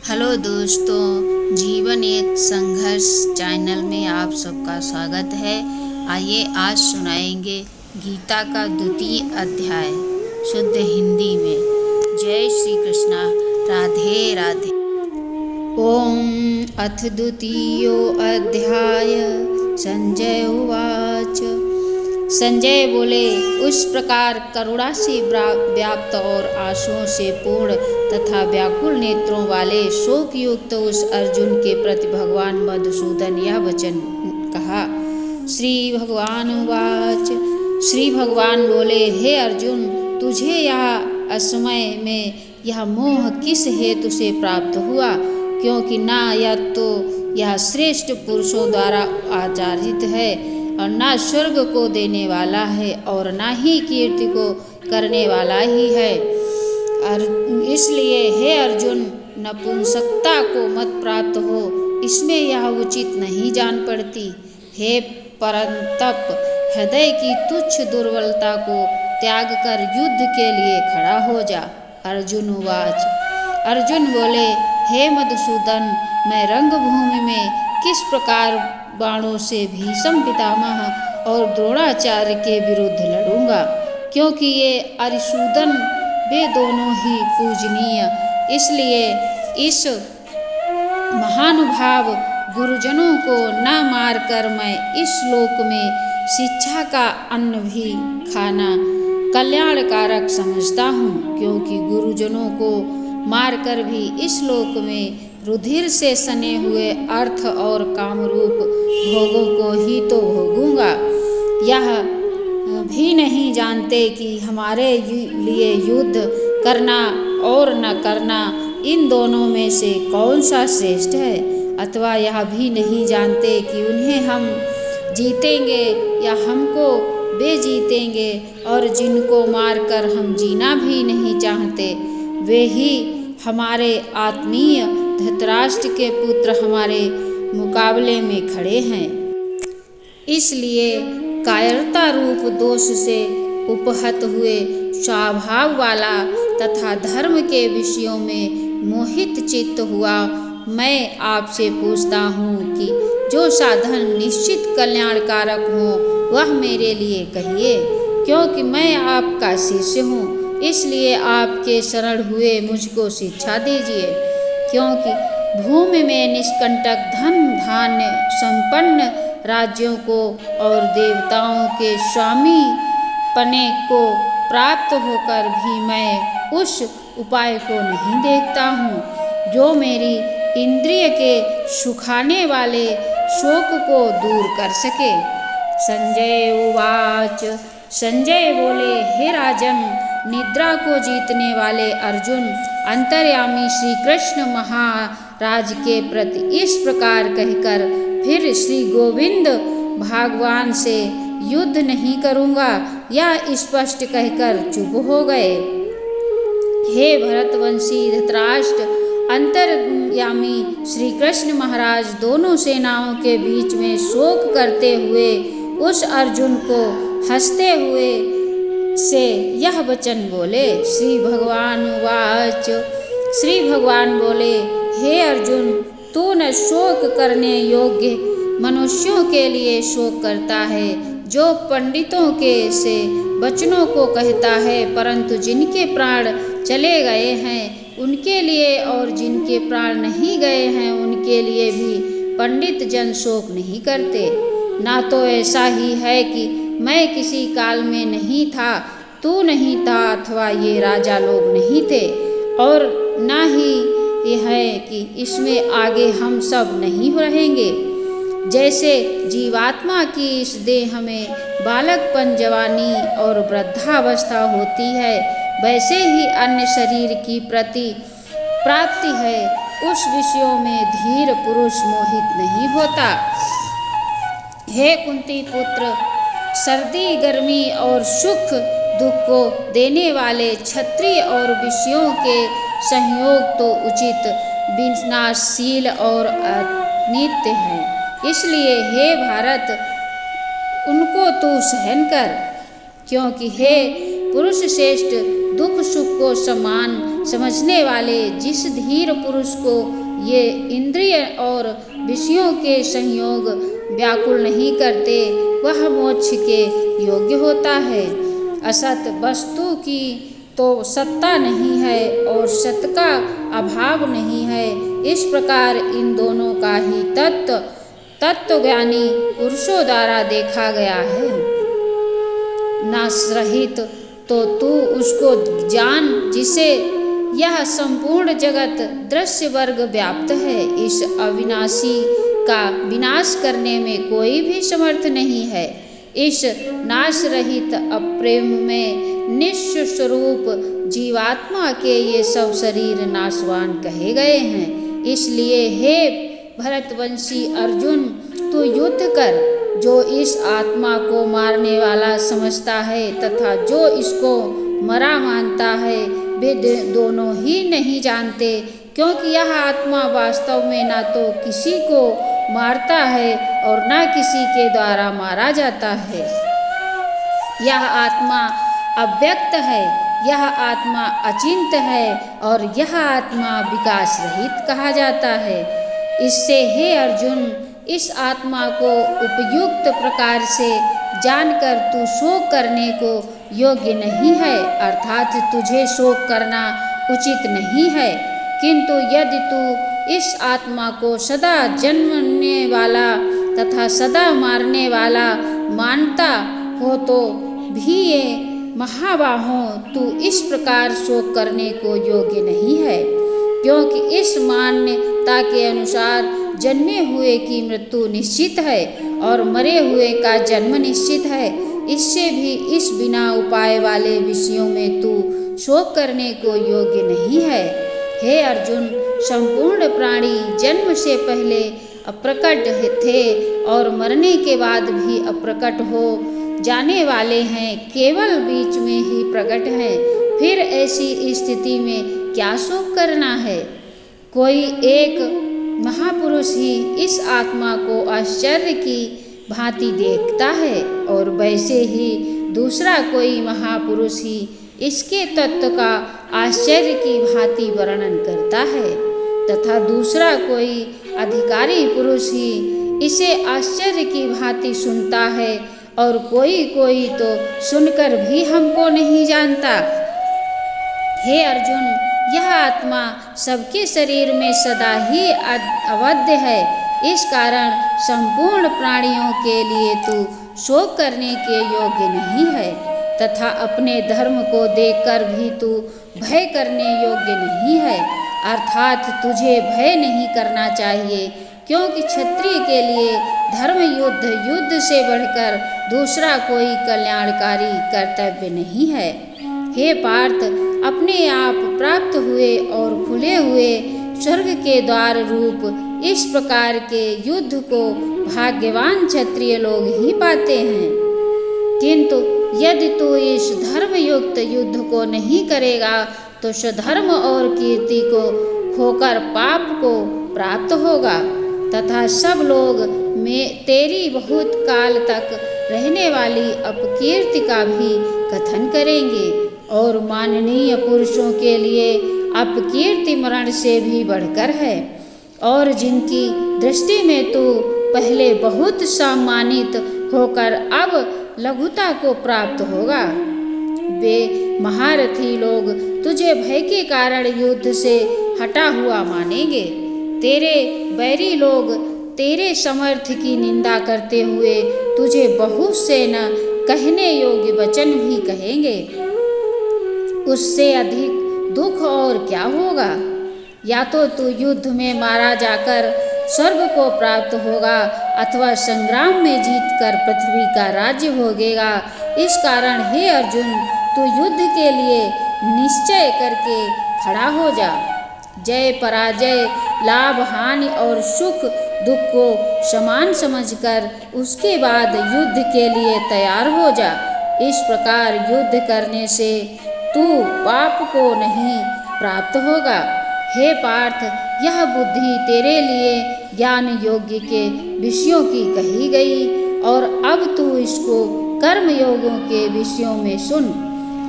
Hello दोस्तों, जीवन एक संघर्ष चैनल में आप सबका स्वागत है। आइए आज सुनाएंगे गीता का द्वितीय अध्याय शुद्ध हिंदी में। जय श्री कृष्णा, राधे राधे। ओम अथ द्वितीयो अध्याय। संजय उवाच। संजय बोले, उस प्रकार करुणा से व्याप्त और आंसुओं से पूर्ण तथा व्याकुल नेत्रों वाले शोक युक्त उस अर्जुन के प्रति भगवान मधुसूदन यह वचन कहा। श्री भगवान उवाच। श्री भगवान बोले, हे अर्जुन, तुझे यह असमय में यह मोह किस हेतु से प्राप्त हुआ? क्योंकि ना यह श्रेष्ठ पुरुषों द्वारा आचरित है और ना स्वर्ग को देने वाला है और ना ही कीर्ति को करने वाला ही है। और इसलिए हे अर्जुन, नपुंसकता को मत प्राप्त हो, इसमें यह उचित नहीं जान पड़ती। हे परंतप, हृदय की तुच्छ दुर्बलता को त्याग कर युद्ध के लिए खड़ा हो जा। अर्जुन उवाच। अर्जुन बोले, हे मधुसूदन, मैं रंगभूमि में किस प्रकार बाणों से भीष्म पितामह और द्रोणाचार्य के विरुद्ध लड़ूंगा? क्योंकि ये अरिसूदन वे दोनों ही पूजनीय, इसलिए इस महानुभाव गुरुजनों को न मारकर मैं इस लोक में शिक्षा का अन्न भी खाना कल्याणकारक समझता हूँ। क्योंकि गुरुजनों को मारकर भी इस लोक में रुधिर से सने हुए अर्थ और कामरूप भोगों को ही तो भोगूंगा। यह भी नहीं जानते कि हमारे लिए युद्ध करना और न करना, इन दोनों में से कौन सा श्रेष्ठ है। अथवा यह भी नहीं जानते कि उन्हें हम जीतेंगे या हमको वे जीतेंगे, और जिनको मारकर हम जीना भी नहीं चाहते, वे ही हमारे आत्मीय धृतराष्ट्र के पुत्र हमारे मुकाबले में खड़े हैं। इसलिए कायरता रूप दोष से उपहत हुए स्वभाव वाला तथा धर्म के विषयों में मोहित चित्त हुआ मैं आपसे पूछता हूँ कि जो साधन निश्चित कल्याणकारक हो वह मेरे लिए कहिए। क्योंकि मैं आपका शिष्य हूँ, इसलिए आपके शरण हुए मुझको शिक्षा दीजिए। क्योंकि भूमि में निष्कंटक धन धान्य संपन्न राज्यों को और देवताओं के स्वामी पने को प्राप्त होकर भी मैं उस उपाय को नहीं देखता हूँ जो मेरी इंद्रिय के सुखाने वाले शोक को दूर कर सके। संजय उवाच। संजय बोले, हे राजन, निद्रा को जीतने वाले अर्जुन अंतर्यामी श्री कृष्ण महाराज के प्रति इस प्रकार कहकर फिर श्री गोविंद भगवान से युद्ध नहीं करूँगा या स्पष्ट कहकर चुप हो गए। हे भरतवंशी धृतराष्ट्र, अंतर्यामी श्री कृष्ण महाराज दोनों सेनाओं के बीच में शोक करते हुए उस अर्जुन को हंसते हुए से यह वचन बोले। श्री भगवान उवाच। श्री भगवान बोले, हे अर्जुन, तू न शोक करने योग्य मनुष्यों के लिए शोक करता है, जो पंडितों के से वचनों को कहता है, परंतु जिनके प्राण चले गए हैं उनके लिए और जिनके प्राण नहीं गए हैं उनके लिए भी पंडित जन शोक नहीं करते। ना तो ऐसा ही है कि मैं किसी काल में नहीं था, तू नहीं था, अथवा ये राजा लोग नहीं थे, और ना ही यह है कि इसमें आगे हम सब नहीं रहेंगे। जैसे जीवात्मा की इस देह में बालकपन, जवानी और वृद्धावस्था होती है, वैसे ही अन्य शरीर की प्राप्ति है, उस विषयों में धीर पुरुष मोहित नहीं होता। हे कुंती पुत्र, सर्दी गर्मी और सुख दुख को देने वाले क्षत्रिय और विषयों के संयोग तो उचित विनाशशील और अनित्य हैं। इसलिए हे भारत, उनको तू सहन कर। क्योंकि हे पुरुष श्रेष्ठ, दुख सुख को समान समझने वाले जिस धीर पुरुष को ये इंद्रिय और विषयों के संयोग व्याकुल नहीं करते, वह मोक्ष के योग्य होता है। असत वस्तु की तो सत्ता नहीं है और सत का अभाव नहीं है। इस प्रकार इन दोनों का ही तत्वज्ञानी पुरुषों द्वारा देखा गया है। नाश रहित तो तू उसको जान जिसे यह संपूर्ण जगत दृश्य वर्ग व्याप्त है। इस अविनाशी का विनाश करने में कोई भी समर्थ नहीं है। इस नाश रहित अप्रेम में निश्चय स्वरूप जीवात्मा के ये सब शरीर नाशवान कहे गए हैं। इसलिए हे भरतवंशी अर्जुन, तू युद्ध कर। जो इस आत्मा को मारने वाला समझता है तथा जो इसको मरा मानता है, वे दोनों ही नहीं जानते, क्योंकि यह आत्मा वास्तव में ना तो किसी को मारता है और ना किसी के द्वारा मारा जाता है। यह आत्मा अव्यक्त है, यह आत्मा अचिंत्य है और यह आत्मा विकास रहित कहा जाता है। इससे हे अर्जुन, इस आत्मा को उपयुक्त प्रकार से जानकर तू शोक करने को योग्य नहीं है, अर्थात तुझे शोक करना उचित नहीं है। किंतु यदि तू इस आत्मा को सदा जन्मने वाला तथा सदा मारने वाला मानता हो तो भी ये महाबाहों, तू इस प्रकार शोक करने को योग्य नहीं है, क्योंकि इस मान्यता के अनुसार जन्मे हुए की मृत्यु निश्चित है और मरे हुए का जन्म निश्चित है। इससे भी इस बिना उपाय वाले विषयों में तू शोक करने को योग्य नहीं है। हे अर्जुन, संपूर्ण प्राणी जन्म से पहले अप्रकट थे और मरने के बाद भी अप्रकट हो जाने वाले हैं, केवल बीच में ही प्रकट हैं। फिर ऐसी स्थिति में क्या शोक करना है? कोई एक महापुरुष ही इस आत्मा को आश्चर्य की भांति देखता है और वैसे ही दूसरा कोई महापुरुष ही इसके तत्व का आश्चर्य की भांति वर्णन करता है तथा दूसरा कोई अधिकारी पुरुष ही इसे आश्चर्य की भांति सुनता है और कोई कोई तो सुनकर भी हमको नहीं जानता। हे अर्जुन, यह आत्मा सबके शरीर में सदा ही अवध्य है। इस कारण संपूर्ण प्राणियों के लिए तू शोक करने के योग्य नहीं है तथा अपने धर्म को देखकर भी तू भय करने योग्य नहीं है, अर्थात तुझे भय नहीं करना चाहिए, क्योंकि क्षत्रिय के लिए धर्म युद्ध से बढ़कर दूसरा कोई कल्याणकारी कर्तव्य नहीं है। हे पार्थ, अपने आप प्राप्त हुए और खुले हुए स्वर्ग के द्वार रूप इस प्रकार के युद्ध को भाग्यवान क्षत्रिय लोग ही पाते हैं। किंतु यदि तू इस धर्मयुक्त युद्ध को नहीं करेगा तो स्वधर्म और कीर्ति को खोकर पाप को प्राप्त होगा तथा सब लोग में तेरी बहुत काल तक रहने वाली अपकीर्ति का भी कथन करेंगे और माननीय पुरुषों के लिए अपकीर्ति मरण से भी बढ़कर है और जिनकी दृष्टि में तू पहले बहुत सम्मानित होकर अब लघुता को प्राप्त होगा, वे महारथी लोग तुझे भय के कारण युद्ध से हटा हुआ मानेंगे। तेरे बैरी लोग तेरे समर्थ की निंदा करते हुए तुझे बहुत से न कहने योग्य वचन भी कहेंगे। उससे अधिक दुख और क्या होगा? या तो तू युद्ध में मारा जाकर स्वर्ग को प्राप्त होगा अथवा संग्राम में जीतकर पृथ्वी का राज्य भोगेगा। इस कारण हे अर्जुन, तू युद्ध के लिए निश्चय करके खड़ा हो जा। जय पराजय, लाभ हानि और सुख दुख को समान समझकर उसके बाद युद्ध के लिए तैयार हो जा। इस प्रकार युद्ध करने से तू पाप को नहीं प्राप्त होगा। हे पार्थ, यह बुद्धि तेरे लिए ज्ञान योग्य के विषयों की कही गई और अब तू इसको कर्म योगों के विषयों में सुन।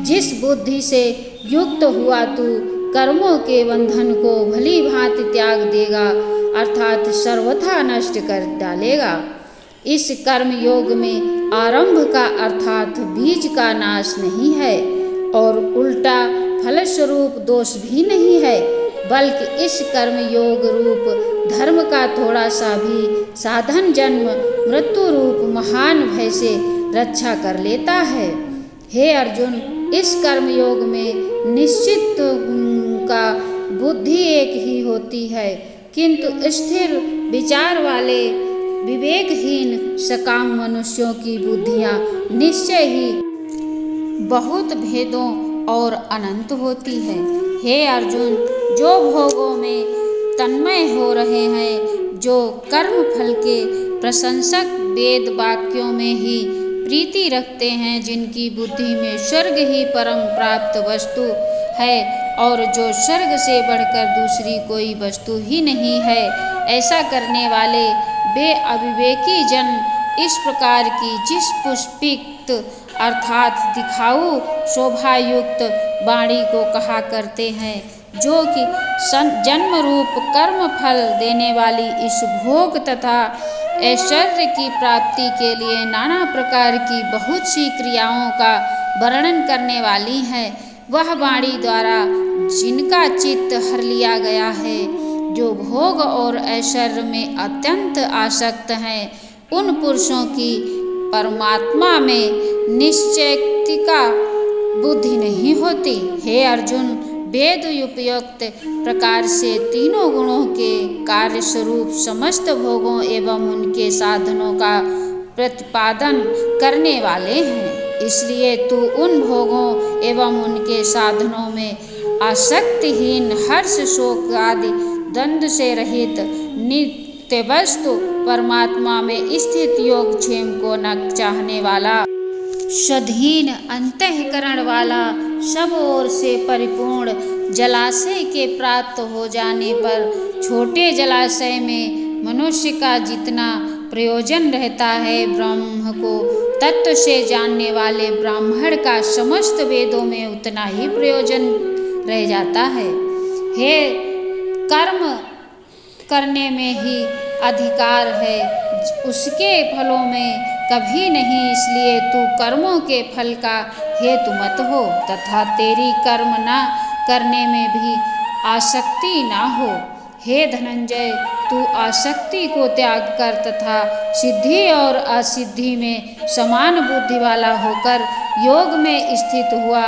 जिस बुद्धि से युक्त हुआ तू कर्मों के बंधन को भली भांति त्याग देगा अर्थात सर्वथा नष्ट कर डालेगा। इस कर्म योग में आरंभ का अर्थात बीज का नाश नहीं है और उल्टा फलस्वरूप दोष भी नहीं है, बल्कि इस कर्म योग रूप धर्म का थोड़ा सा भी साधन जन्म मृत्यु रूप महान भय से रक्षा कर लेता है। हे अर्जुन, इस कर्म योग में निश्चित का बुद्धि एक ही होती है, किंतु स्थिर विचार वाले विवेकहीन सकाम मनुष्यों की बुद्धियां निश्चय ही बहुत भेदों और अनंत होती है। हे अर्जुन, जो भोगों में तन्मय हो रहे हैं, जो कर्म फल के प्रशंसक वेद वाक्यों में ही प्रीति रखते हैं, जिनकी बुद्धि में स्वर्ग ही परम प्राप्त वस्तु है और जो स्वर्ग से बढ़कर दूसरी कोई वस्तु ही नहीं है, ऐसा करने वाले वे अविवेकी जन इस प्रकार की जिस पुष्पित अर्थात दिखाऊ शोभायुक्त वाणी को कहा करते हैं, जो कि जन्म रूप कर्म फल देने वाली इस भोग तथा ऐश्वर्य की प्राप्ति के लिए नाना प्रकार की बहुत सी क्रियाओं का वर्णन करने वाली है, वह वाणी द्वारा जिनका चित्त हर लिया गया है, जो भोग और ऐश्वर्य में अत्यंत आसक्त हैं, उन पुरुषों की परमात्मा में निश्चयिका बुद्धि नहीं होती। हे अर्जुन, वेद उपयुक्त प्रकार से तीनों गुणों के कार्य स्वरूप समस्त भोगों एवं उनके साधनों का प्रतिपादन करने वाले हैं, इसलिए तू उन भोगों एवं उनके साधनों में आसक्तिहीन हर्ष शोक आदि द्वंद्व से रहित नित्य वस्तु परमात्मा में स्थित योगक्षेम को न चाहने वाला, स्वाधीन अंतःकरण वाला, सब ओर से परिपूर्ण जलाशय के प्राप्त हो जाने पर छोटे जलाशय में मनुष्य का जितना प्रयोजन रहता है, ब्रह्म को तत्व से जानने वाले ब्राह्मण का समस्त वेदों में उतना ही प्रयोजन रह जाता है। हे, कर्म करने में ही अधिकार है, उसके फलों में कभी नहीं, इसलिए तू कर्मों के फल का हेतु मत हो तथा तेरी कर्म न करने में भी आसक्ति न हो। हे धनंजय, तू आसक्ति को त्याग कर तथा सिद्धि और असिद्धि में समान बुद्धि वाला होकर योग में स्थित हुआ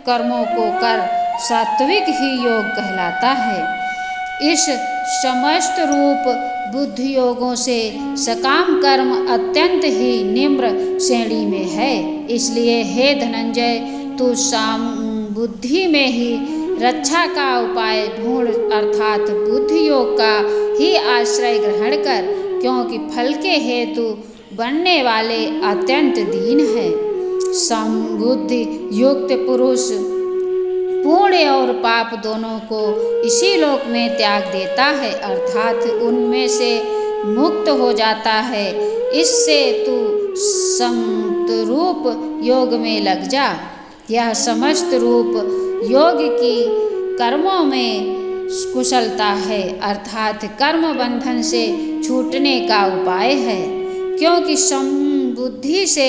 कर्मों को कर, सात्विक ही योग कहलाता है। इस समस्त रूप बुद्धि योगों से सकाम कर्म अत्यंत ही निम्न श्रेणी में है, इसलिए हे धनंजय, तू साम बुद्धि में ही रक्षा का उपाय ढूंढ अर्थात बुद्धि योग का ही आश्रय ग्रहण कर, क्योंकि फल के हेतु बनने वाले अत्यंत दीन है। समबुद्धि युक्त पुरुष पुण्य और पाप दोनों को इसी लोक में त्याग देता है, अर्थात उनमें से मुक्त हो जाता है। इससे तू समरूप योग में लग जा। यह समस्त रूप योग की कर्मों में कुशलता है, अर्थात कर्म बंधन से छूटने का उपाय है, क्योंकि समबुद्धि से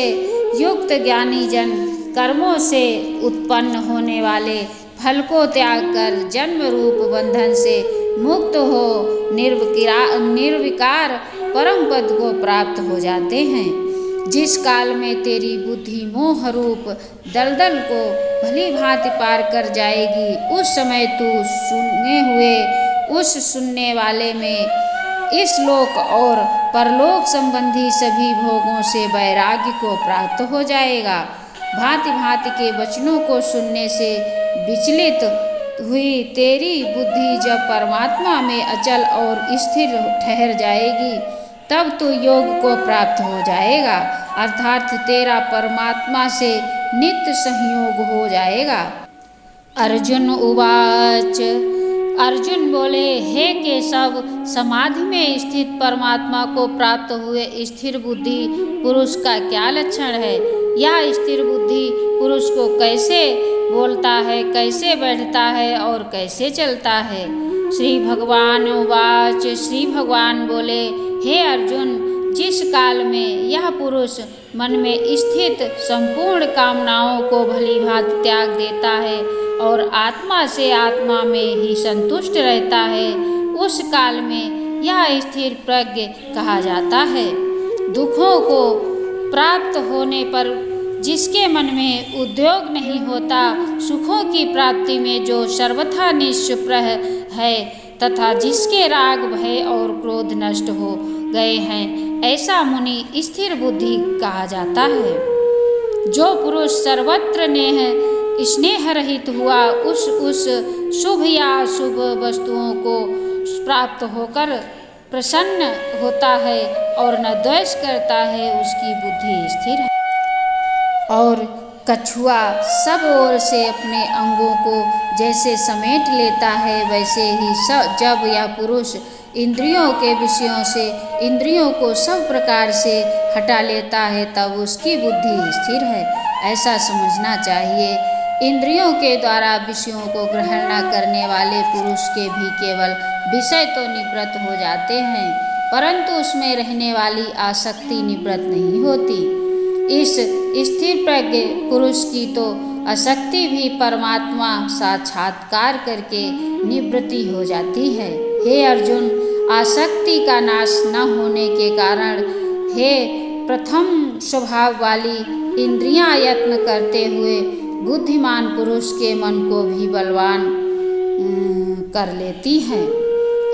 युक्त ज्ञानी जन कर्मों से उत्पन्न होने वाले फल को त्याग कर जन्म रूप बंधन से मुक्त हो निर्विकार परम पद को प्राप्त हो जाते हैं। जिस काल में तेरी बुद्धि मोह रूप दलदल को भली भांति पार कर जाएगी, उस समय तू सुने हुए उस सुनने वाले में इस लोक और परलोक संबंधी सभी भोगों से वैराग्य को प्राप्त हो जाएगा। भांति भांति के वचनों को सुनने से विचलित हुई तेरी बुद्धि जब परमात्मा में अचल और स्थिर ठहर जाएगी, तब तू योग को प्राप्त हो जाएगा, अर्थात तेरा परमात्मा से नित्य संयोग हो जाएगा। अर्जुन उवाच। अर्जुन बोले, हे केशव, समाधि में स्थित परमात्मा को प्राप्त हुए स्थिर बुद्धि पुरुष का क्या लक्षण है? यह स्थिर बुद्धि पुरुष को कैसे बोलता है, कैसे बैठता है और कैसे चलता है। श्री भगवान उवाच। श्री भगवान बोले, हे अर्जुन, जिस काल में यह पुरुष मन में स्थित संपूर्ण कामनाओं को भली भांति त्याग देता है और आत्मा से आत्मा में ही संतुष्ट रहता है, उस काल में यह स्थिर प्रज्ञ कहा जाता है। दुखों को प्राप्त होने पर जिसके मन में उद्योग नहीं होता, सुखों की प्राप्ति में जो सर्वथा निष्प्रह है तथा जिसके राग, भय और क्रोध नष्ट हो गए हैं, ऐसा मुनि स्थिर बुद्धि कहा जाता है। जो पुरुष सर्वत्र स्नेह रहित हुआ उस शुभ या अशुभ वस्तुओं को प्राप्त होकर प्रसन्न होता है और न द्वेष करता है, उसकी बुद्धि स्थिर है। और कछुआ सब ओर से अपने अंगों को जैसे समेट लेता है, वैसे ही जब यह पुरुष इंद्रियों के विषयों से इंद्रियों को सब प्रकार से हटा लेता है, तब उसकी बुद्धि स्थिर है, ऐसा समझना चाहिए। इंद्रियों के द्वारा विषयों को ग्रहण न करने वाले पुरुष के भी केवल विषय तो निवृत्त हो जाते हैं, परंतु उसमें रहने वाली आसक्ति निवृत्त नहीं होती। इस स्थिर प्रज्ञ पुरुष की तो आसक्ति भी परमात्मा साक्षात्कार करके निवृत्ति हो जाती है। हे अर्जुन, आसक्ति का नाश न होने के कारण हे प्रथम स्वभाव वाली इंद्रियां यत्न करते हुए बुद्धिमान पुरुष के मन को भी बलवान कर लेती हैं।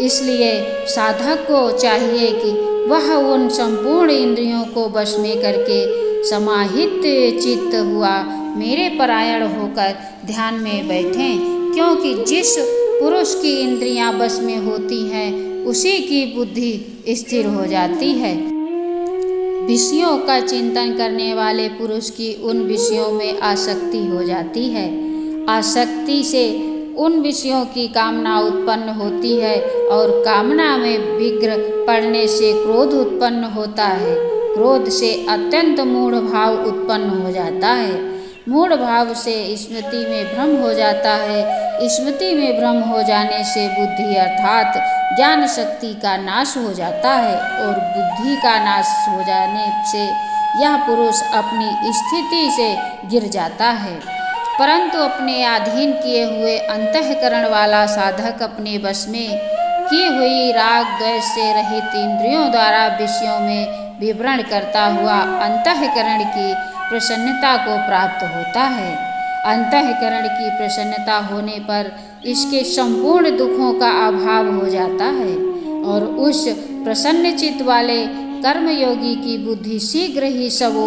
इसलिए साधक को चाहिए कि वह उन संपूर्ण इंद्रियों को वश में करके समाहित चित्त हुआ मेरे परायण होकर ध्यान में बैठें, क्योंकि जिस पुरुष की इंद्रियां वश में होती हैं उसी की बुद्धि स्थिर हो जाती है। विषयों का चिंतन करने वाले पुरुष की उन विषयों में आसक्ति हो जाती है। आसक्ति से उन विषयों की कामना उत्पन्न होती है और कामना में विघ्न पड़ने से क्रोध उत्पन्न होता है। क्रोध से अत्यंत मूढ़ भाव उत्पन्न हो जाता है। मूढ़ भाव से स्मृति में भ्रम हो जाता है। स्मृति में भ्रम हो जाने से बुद्धि अर्थात ज्ञान शक्ति का नाश हो जाता है और बुद्धि का नाश हो जाने से यह पुरुष अपनी स्थिति से गिर जाता है। परंतु अपने अधीन किए हुए अंतःकरण वाला साधक अपने वश में की हुई राग द्वेष से रहित इंद्रियों द्वारा विषयों में विवरण करता हुआ अंतःकरण की प्रसन्नता को प्राप्त होता है। अंतःकरण की प्रसन्नता होने पर इसके संपूर्ण दुखों का अभाव हो जाता है और उस प्रसन्न चित्त वाले कर्मयोगी की बुद्धि शीघ्र ही सब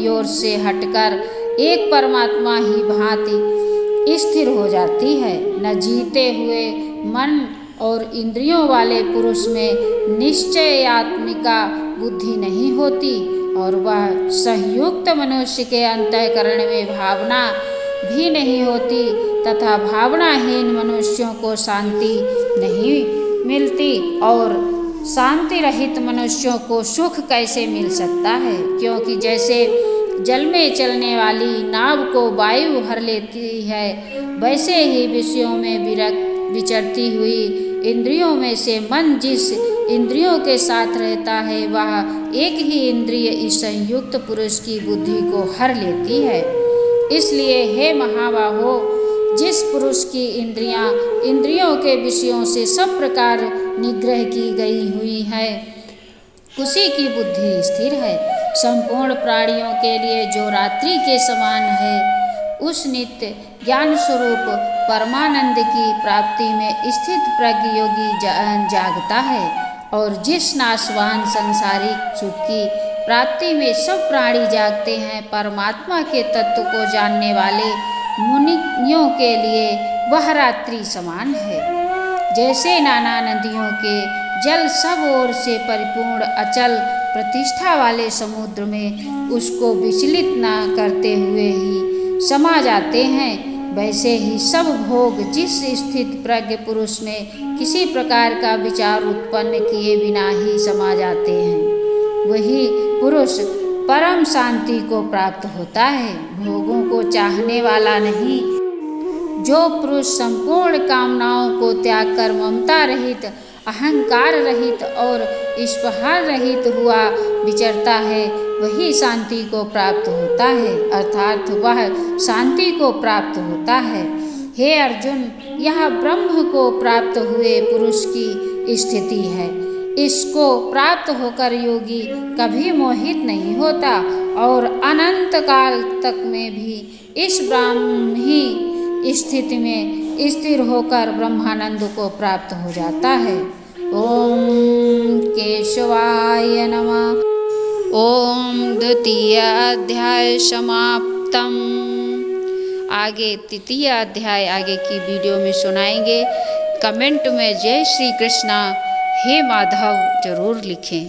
ओर से हटकर एक परमात्मा ही भांति स्थिर हो जाती है। न जीते हुए मन और इंद्रियों वाले पुरुष में निश्चयात्मिका बुद्धि नहीं होती और वह संयुक्त मनुष्य के अंतःकरण में भावना भी नहीं होती तथा भावनाहीन मनुष्यों को शांति नहीं मिलती और शांति रहित मनुष्यों को सुख कैसे मिल सकता है, क्योंकि जैसे जल में चलने वाली नाव को वायु भर लेती है, वैसे ही विषयों में विचरती हुई इंद्रियों में से मन जिस इंद्रियों के साथ रहता है वह एक ही इंद्रिय इस संयुक्त पुरुष की बुद्धि को हर लेती है। इसलिए हे महाबाहो, जिस पुरुष की इंद्रियों के विषयों से सब प्रकार निग्रह की गई हुई है उसी की बुद्धि स्थिर है। संपूर्ण प्राणियों के लिए जो रात्रि के समान है, उस नित्य ज्ञान स्वरूप परमानंद की प्राप्ति में स्थित प्रज्ञ योगी जागता है और जिस नाशवान संसारिक सुख की प्राप्ति में सब प्राणी जागते हैं, परमात्मा के तत्व को जानने वाले मुनियों के लिए वह रात्रि समान है। जैसे नाना नदियों के जल सब ओर से परिपूर्ण अचल प्रतिष्ठा वाले समुद्र में उसको विचलित न करते हुए ही समा जाते हैं, वैसे ही सब भोग जिस स्थित प्रज्ञ पुरुष में किसी प्रकार का विचार उत्पन्न किए बिना ही समा जाते हैं, वही पुरुष परम शांति को प्राप्त होता है। भोगों को चाहने वाला नहीं, जो पुरुष संपूर्ण कामनाओं को त्याग कर ममता रहित, अहंकार रहित और स्पृहा रहित हुआ विचरता है, वही शांति को प्राप्त होता है, अर्थात वह शांति को प्राप्त होता है। हे अर्जुन, यह ब्रह्म को प्राप्त हुए पुरुष की स्थिति है। इसको प्राप्त होकर योगी कभी मोहित नहीं होता और अनंत काल तक में भी इस ब्राह्मी स्थिति में स्थिर होकर ब्रह्मानंद को प्राप्त हो जाता है। ओम केशवाय नमः। ओम द्वितीय अध्याय समाप्तम। आगे तृतीय अध्याय आगे की वीडियो में सुनाएंगे। कमेंट में जय श्री कृष्णा हे माधव जरूर लिखें।